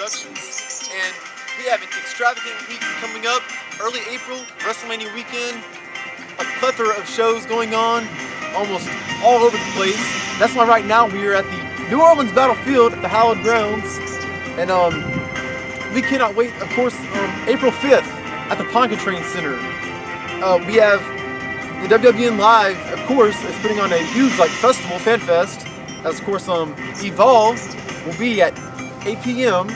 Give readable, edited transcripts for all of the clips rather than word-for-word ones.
Productions, and we have an extravagant week coming up. Early April, WrestleMania Weekend, a plethora of shows going on, almost all over the place. That's why right now we are at the New Orleans Battlefield at the hallowed grounds, and we cannot wait. Of course, April 5th at the Pontchartrain Center, we have the WWN Live. Of course, is putting on a huge festival, fan fest. As of course, Evolve will be at 8 p.m.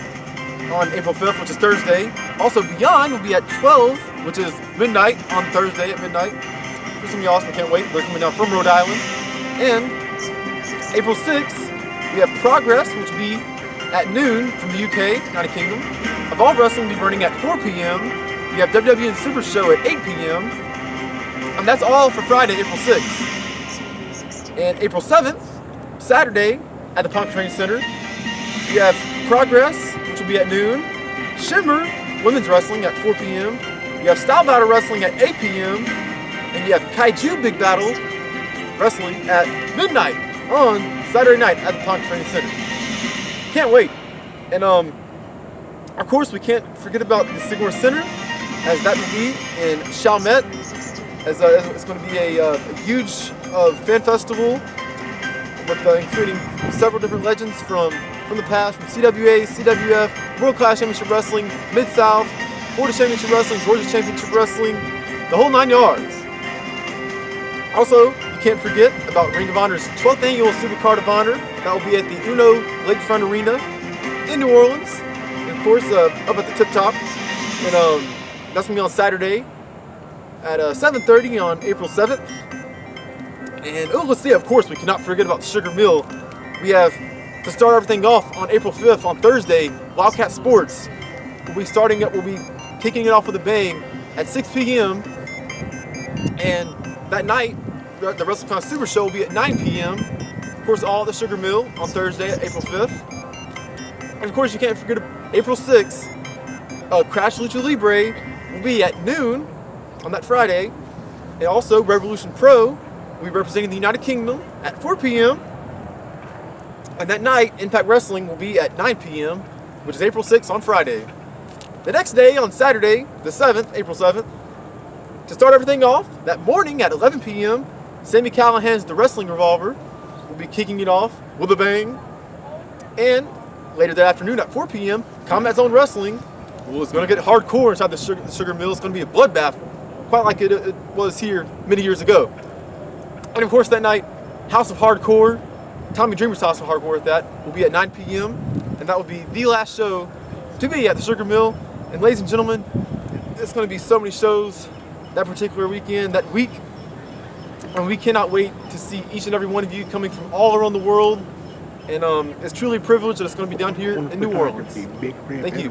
on April 5th, which is Thursday. Also, Beyond will be at 12, which is midnight on Thursday at midnight. For some of y'all, I can't wait. They're coming down from Rhode Island. And April 6th, we have Progress, which will be at noon from the UK, United Kingdom. Evolve Wrestling will be running at 4 p.m. We have WWN Super Show at 8 p.m. And that's all for Friday, April 6th. And April 7th, Saturday, at the Pontchartrain Center, we have Progress, which will be at noon. Shimmer Women's Wrestling at 4 p.m. You have Style Battle Wrestling at 8 p.m. And you have Kaiju Big Battle Wrestling at midnight on Saturday night at the Pontchartrain Center. Can't wait. And of course, we can't forget about the Sigmar Center, as that will be in Chalmette, as it's going to be a huge fan festival with including several different legends from the past, from CWA, CWF, World Class Championship Wrestling, Mid-South, Florida Championship Wrestling, Georgia Championship Wrestling, the whole 9 yards. Also, you can't forget about Ring of Honor's 12th annual Supercard of Honor. That will be at the Uno Lakefront Arena in New Orleans. And of course, up at the Tip Top. And that's going to be on Saturday at 7:30 on April 7th. And let's see, of course, we cannot forget about the Sugar Mill. We have, to start everything off on April 5th, on Thursday, Wildcat Sports. We'll be kicking it off with a bang at 6 p.m. And that night, the WrestleCon Super Show will be at 9 p.m. Of course, all at the Sugar Mill on Thursday, April 5th. And of course, you can't forget April 6th, Crash Lucha Libre will be at noon on that Friday. And also, Revolution Pro will be representing the United Kingdom at 4 p.m. And that night, Impact Wrestling will be at 9 p.m., which is April 6th on Friday. The next day, on Saturday, the 7th, April 7th, to start everything off, that morning at 11 p.m., Sami Callihan's The Wrestling Revolver will be kicking it off with a bang. And later that afternoon at 4 p.m., Combat Zone Wrestling is going to get hardcore inside the Sugar Mill. It's going to be a bloodbath, quite like it was here many years ago. And of course that night, House of Hardcore, Tommy Dreamer's House of Hardcore at that, will be at 9 p.m. And that will be the last show to be at the Sugar Mill. And ladies and gentlemen, it's going to be so many shows that particular weekend, that week. And we cannot wait to see each and every one of you coming from all around the world. And it's truly a privilege that it's going to be down here in New Orleans. Thank you.